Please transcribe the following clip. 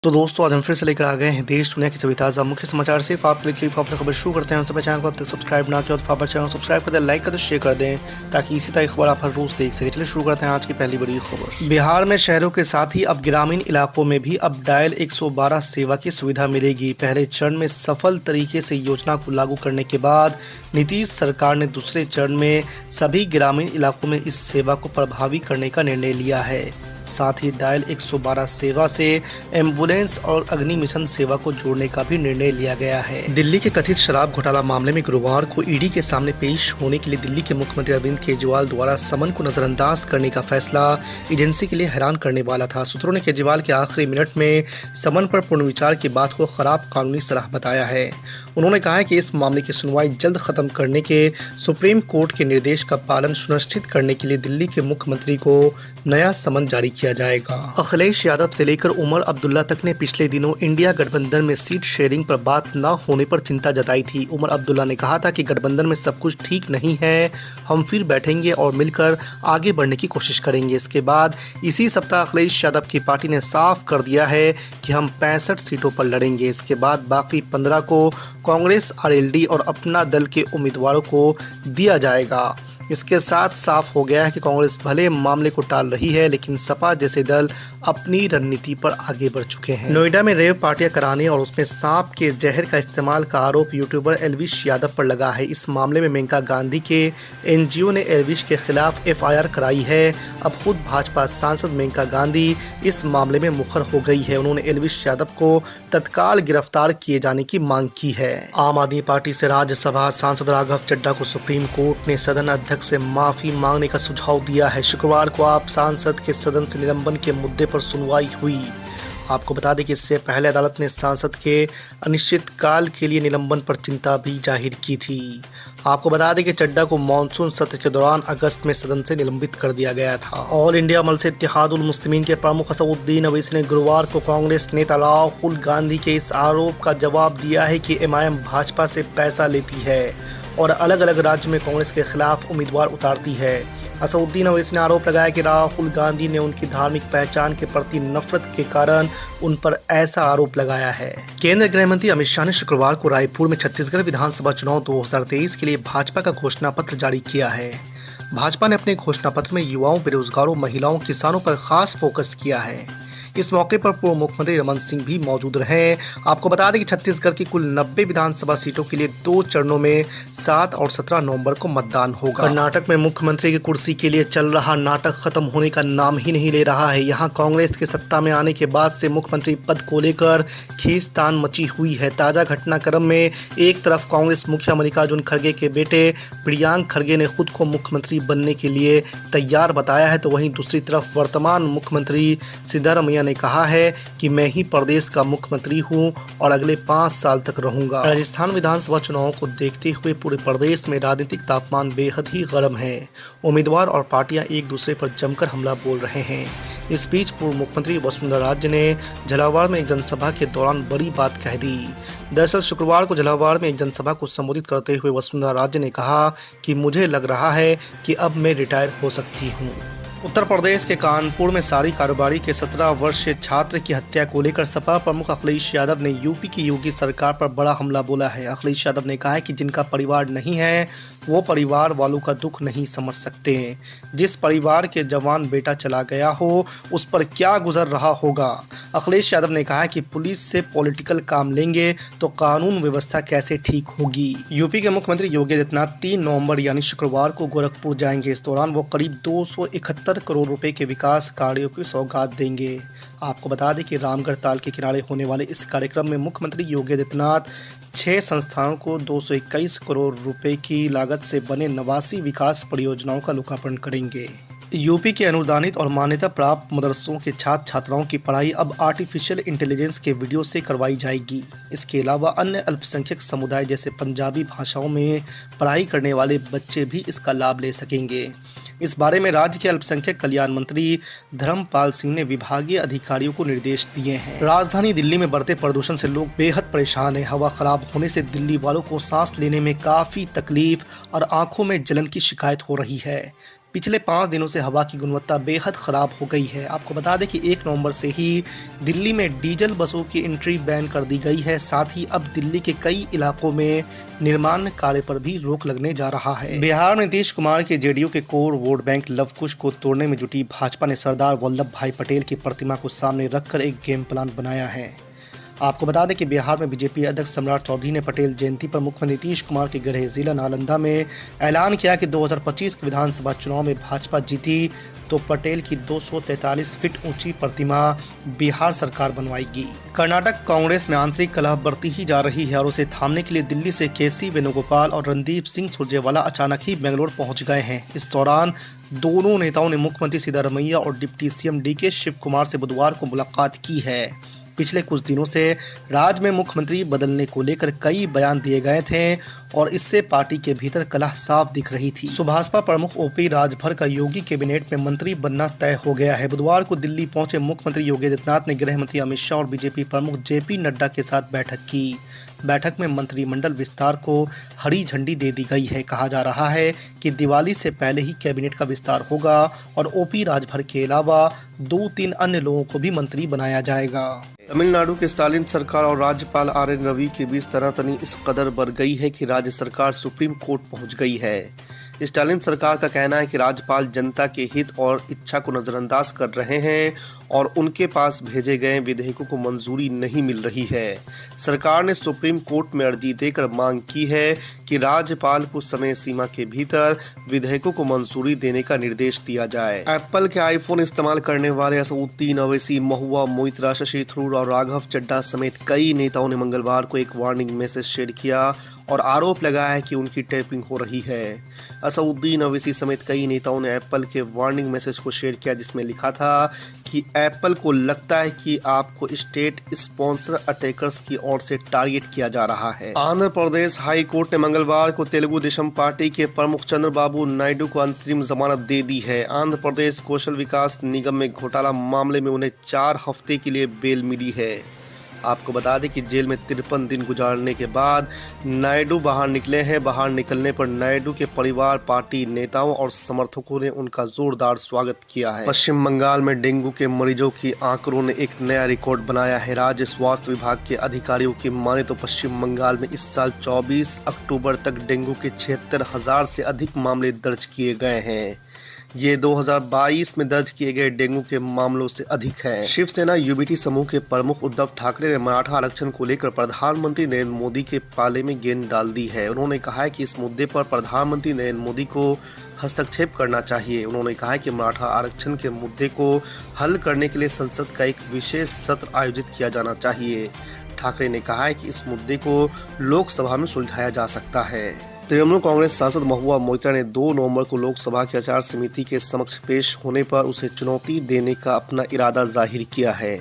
तो दोस्तों आज हम फिर से लेकर आ गए हैं देश दुनिया की सभी ताज़ा मुख्य समाचार। सिर्फ आपके लिए अपनी खबर शुरू करते हैं। सब चैनल को अब तक सब्सक्राइब ना किया तो चैनल सब्सक्राइब कर दें, लाइक कर दें, शेयर कर दें ताकि इसी तरह की खबर आप हर रोज़ देख सकें। चलिए शुरू करते हैं आज की पहली बड़ी खबर। बिहार में शहरों के साथ ही अब ग्रामीण इलाकों में भी अब डायल 112 सेवा की सुविधा मिलेगी। पहले चरण में सफल तरीके से योजना को लागू करने के बाद नीतीश सरकार ने दूसरे चरण में सभी ग्रामीण इलाकों में इस सेवा को प्रभावी करने का निर्णय लिया है। साथ ही डायल 112 सेवा से एम्बुलेंस और अग्नि मिशन सेवा को जोड़ने का भी निर्णय लिया गया है। दिल्ली के कथित शराब घोटाला मामले में गुरुवार को ईडी के सामने पेश होने के लिए दिल्ली के मुख्यमंत्री अरविंद केजरीवाल द्वारा समन को नजरअंदाज करने का फैसला एजेंसी के लिए हैरान करने वाला था। सूत्रों ने केजरीवाल के आखिरी मिनट में समन पर पुनर्विचार की बात को खराब कानूनी सलाह बताया है। उन्होंने कहा है कि इस मामले की सुनवाई जल्द खत्म करने के सुप्रीम कोर्ट के निर्देश का पालन सुनिश्चित करने के लिए दिल्ली के मुख्यमंत्री को नया समन जारी किया जाएगा। अखिलेश यादव से लेकर उमर अब्दुल्ला तक ने पिछले दिनों इंडिया गठबंधन में सीट शेयरिंग पर बात न होने पर चिंता जताई थी। उमर अब्दुल्ला ने कहा था कि गठबंधन में सब कुछ ठीक नहीं है, हम फिर बैठेंगे और मिलकर आगे बढ़ने की कोशिश करेंगे। इसके बाद इसी सप्ताह अखिलेश यादव की पार्टी ने साफ कर दिया है कि हम 65 सीटों पर लड़ेंगे। इसके बाद बाकी 15 को कांग्रेस, आरएलडी और अपना दल के उम्मीदवारों को दिया जाएगा। इसके साथ साफ हो गया है कि कांग्रेस भले मामले को टाल रही है, लेकिन सपा जैसे दल अपनी रणनीति पर आगे बढ़ चुके हैं। नोएडा में रेव पार्टियां कराने और उसमें सांप के जहर का इस्तेमाल का आरोप यूट्यूबर एल्विश यादव पर लगा है। इस मामले में मेनका गांधी के एनजीओ ने एल्विश के खिलाफ एफआईआर कराई है। अब खुद भाजपा सांसद मेनका गांधी इस मामले में मुखर हो गई है। उन्होंने एल्विश यादव को तत्काल गिरफ्तार किए जाने की मांग की है। आम आदमी पार्टी से राज्यसभा सांसद राघव चड्ढा को सुप्रीम कोर्ट ने सदन अध्यक्ष से माफी मांगने का सुझाव दिया है। शुक्रवार को आप सांसद के सदन से निलंबन के मुद्दे पर सुनवाई हुई। आपको बता दें कि इससे पहले अदालत ने सांसद के अनिश्चितकाल के लिए निलंबन पर चिंता भी जाहिर की थी। आपको बता दें कि चड्ढा को मानसून सत्र के दौरान अगस्त में सदन से निलंबित कर दिया गया था। ऑल इंडिया मजलिस इत्तेहादुल मुस्लिमीन के प्रमुख असदुद्दीन ओवैसी ने गुरुवार को कांग्रेस नेता राहुल गांधी के इस आरोप का जवाब दिया है कि एमआईएम भाजपा से पैसा लेती है और अलग अलग राज्यों में कांग्रेस के खिलाफ उम्मीदवार उतारती है। असदुद्दीन ओवैसी ने आरोप लगाया कि राहुल गांधी ने उनकी धार्मिक पहचान के प्रति नफरत के कारण उन पर ऐसा आरोप लगाया है। केंद्रीय गृह मंत्री अमित शाह ने शुक्रवार को रायपुर में छत्तीसगढ़ विधानसभा चुनाव 2023 के लिए भाजपा का घोषणा पत्र जारी किया है। भाजपा ने अपने घोषणा पत्र में युवाओं, बेरोजगारों, महिलाओं, किसानों पर खास फोकस किया है। इस मौके पर पूर्व मुख्यमंत्री रमन सिंह भी मौजूद रहे। आपको बता दें कि छत्तीसगढ़ की कुल 90 विधानसभा सीटों के लिए 2 चरणों में 7 और 17 नवंबर को मतदान होगा। कर्नाटक में मुख्यमंत्री की कुर्सी के लिए चल रहा नाटक खत्म होने का नाम ही नहीं ले रहा है। यहाँ कांग्रेस के सत्ता में आने के बाद से मुख्यमंत्री पद को लेकर खींचतान मची हुई है। ताजा घटनाक्रम में एक तरफ कांग्रेस मुखिया मल्लिकार्जुन खड़गे के बेटे प्रियांक खड़गे ने खुद को मुख्यमंत्री बनने के लिए तैयार बताया है, तो वहीं दूसरी तरफ वर्तमान मुख्यमंत्री सिद्धरामैया ने कहा है कि मैं ही प्रदेश का मुख्यमंत्री हूं और अगले 5 साल तक रहूंगा। राजस्थान विधानसभा चुनाव को देखते हुए पूरे प्रदेश में राजनीतिक तापमान बेहद ही गर्म है। उम्मीदवार और पार्टियां एक दूसरे पर जमकर हमला बोल रहे हैं। इस बीच पूर्व मुख्यमंत्री वसुंधरा राजे ने झालावाड़ में एक जनसभा के दौरान बड़ी बात कह दी। दरअसल शुक्रवार को झालावाड़ में एक जनसभा को संबोधित करते हुए वसुंधरा राजे ने कहा कि मुझे लग रहा है कि अब मैं रिटायर हो सकती हूँ। उत्तर प्रदेश के कानपुर में साड़ी कारोबारी के 17 वर्षीय छात्र की हत्या को लेकर सपा प्रमुख अखिलेश यादव ने यूपी की योगी सरकार पर बड़ा हमला बोला है। अखिलेश यादव ने कहा है कि जिनका परिवार नहीं है वो परिवार वालों का दुख नहीं समझ सकते। जिस परिवार के जवान बेटा चला गया हो उस पर क्या गुजर रहा होगा। अखिलेश यादव ने कहा है कि पुलिस से पॉलिटिकल काम लेंगे तो कानून व्यवस्था कैसे ठीक होगी। यूपी के मुख्यमंत्री योगी आदित्यनाथ 3 नवंबर यानी शुक्रवार को गोरखपुर जाएंगे। इस दौरान वो करीब 271 करोड़ रुपए के विकास कार्यों की सौगात देंगे। आपको बता दें कि रामगढ़ ताल के किनारे होने वाले इस कार्यक्रम में मुख्यमंत्री योगी आदित्यनाथ 6 संस्थानों को 221 करोड़ रुपए की लागत से बने 89 विकास परियोजनाओं का लोकार्पण करेंगे। यूपी के अनुदानित और मान्यता प्राप्त मदरसों के छात्र छात्राओं की पढ़ाई अब आर्टिफिशियल इंटेलिजेंस के वीडियो से करवाई जाएगी। इसके अलावा अन्य अल्पसंख्यक समुदाय जैसे पंजाबी भाषाओं में पढ़ाई करने वाले बच्चे भी इसका लाभ ले सकेंगे। इस बारे में राज्य के अल्पसंख्यक कल्याण मंत्री धर्मपाल सिंह ने विभागीय अधिकारियों को निर्देश दिए हैं। राजधानी दिल्ली में बढ़ते प्रदूषण से लोग बेहद परेशान हैं। हवा खराब होने से दिल्ली वालों को सांस लेने में काफी तकलीफ और आंखों में जलन की शिकायत हो रही है। पिछले 5 दिनों से हवा की गुणवत्ता बेहद ख़राब हो गई है। आपको बता दें कि 1 नवंबर से ही दिल्ली में डीजल बसों की एंट्री बैन कर दी गई है। साथ ही अब दिल्ली के कई इलाकों में निर्माण कार्य पर भी रोक लगने जा रहा है। बिहार में नीतीश कुमार के जेडीयू के कोर वोट बैंक लव कुश को तोड़ने में जुटी भाजपा ने सरदार वल्लभ भाई पटेल की प्रतिमा को सामने रखकर एक गेम प्लान बनाया है। आपको बता दें कि बिहार में बीजेपी अध्यक्ष सम्राट चौधरी ने पटेल जयंती पर मुख्यमंत्री नीतीश कुमार के गृह जिला नालंदा में ऐलान किया कि 2025 के विधानसभा चुनाव में भाजपा जीती तो पटेल की 243 फीट ऊंची प्रतिमा बिहार सरकार बनवाएगी। कर्नाटक कांग्रेस में आंतरिक कलह बढ़ती ही जा रही है और उसे थामने के लिए दिल्ली से केसी वेणुगोपाल और रणदीप सिंह सुरजेवाला अचानक ही बेंगलोर पहुंच गए हैं। इस दौरान दोनों नेताओं ने मुख्यमंत्री सिद्धारमैया और deputy CM DK Shivakumar से बुधवार को मुलाकात की है। पिछले कुछ दिनों से राज्य में मुख्यमंत्री बदलने को लेकर कई बयान दिए गए थे और इससे पार्टी के भीतर कलह साफ दिख रही थी। सुभाषपा प्रमुख ओपी राजभर का योगी कैबिनेट में मंत्री बनना तय हो गया है। बुधवार को दिल्ली पहुंचे मुख्यमंत्री योगी आदित्यनाथ ने गृह मंत्री अमित शाह और बीजेपी प्रमुख जेपी नड्डा के साथ बैठक की। बैठक में मंत्रिमंडल विस्तार को हरी झंडी दे दी गई है। कहा जा रहा है कि दिवाली से पहले ही कैबिनेट का विस्तार होगा और ओपी राजभर के अलावा 2-3 अन्य लोगों को भी मंत्री बनाया जाएगा। तमिलनाडु के स्टालिन सरकार और राज्यपाल आर.एन. रवि के बीच तनातनी इस कदर बढ़ गई है कि राज्य सरकार सुप्रीम कोर्ट पहुंच गई है। स्टालिन सरकार का कहना है कि राज्यपाल जनता के हित और इच्छा को नजरअंदाज कर रहे हैं और उनके पास भेजे गए विधेयकों को मंजूरी नहीं मिल रही है। सरकार ने सुप्रीम कोर्ट में अर्जी देकर मांग की है कि राज्यपाल को समय सीमा के भीतर विधेयकों को मंजूरी देने का निर्देश दिया जाए। एप्पल के आईफोन इस्तेमाल करने वाले असउद्दीन अवैसी, महुआ मोइत्रा, शशि थरूर और राघव चड्ढा समेत कई नेताओं ने मंगलवार को एक वार्निंग मैसेज शेयर किया और आरोप लगाया है कि उनकी टैपिंग हो रही है। असउद्दीन अवैसी समेत कई नेताओं ने एप्पल के वार्निंग मैसेज को शेयर किया जिसमें लिखा था कि एप्पल को लगता है कि आपको स्टेट स्पॉन्सर अटैकर्स की ओर से टारगेट किया जा रहा है। आंध्र प्रदेश हाई कोर्ट ने मंगलवार को तेलुगु देशम पार्टी के प्रमुख चंद्रबाबू नायडू को अंतरिम जमानत दे दी है। आंध्र प्रदेश कौशल विकास निगम में घोटाला मामले में उन्हें 4 हफ्ते के लिए बेल मिली है। आपको बता दें कि जेल में 53 दिन गुजारने के बाद नायडू बाहर निकले हैं। बाहर निकलने पर नायडू के परिवार, पार्टी नेताओं और समर्थकों ने उनका जोरदार स्वागत किया है। पश्चिम बंगाल में डेंगू के मरीजों की आंकड़ों ने एक नया रिकॉर्ड बनाया है। राज्य स्वास्थ्य विभाग के अधिकारियों की माने तो पश्चिम बंगाल में इस साल 24 अक्टूबर तक डेंगू के 76,000 से अधिक मामले दर्ज किए गए हैं। ये 2022 में दर्ज किए गए डेंगू के मामलों से अधिक है। शिवसेना यूबीटी समूह के प्रमुख उद्धव ठाकरे ने मराठा आरक्षण को लेकर प्रधानमंत्री नरेंद्र मोदी के पाले में गेंद डाल दी है। उन्होंने कहा है कि इस मुद्दे पर प्रधानमंत्री नरेंद्र मोदी को हस्तक्षेप करना चाहिए। उन्होंने कहा है कि मराठा आरक्षण के मुद्दे को हल करने के लिए संसद का एक विशेष सत्र आयोजित किया जाना चाहिए। ठाकरे ने कहा है कि इस मुद्दे को लोकसभा में सुलझाया जा सकता है। तृणमूल कांग्रेस सांसद महुआ मोइत्रा ने 2 नवंबर को लोकसभा की आचार समिति के समक्ष पेश होने पर उसे चुनौती देने का अपना इरादा जाहिर किया है।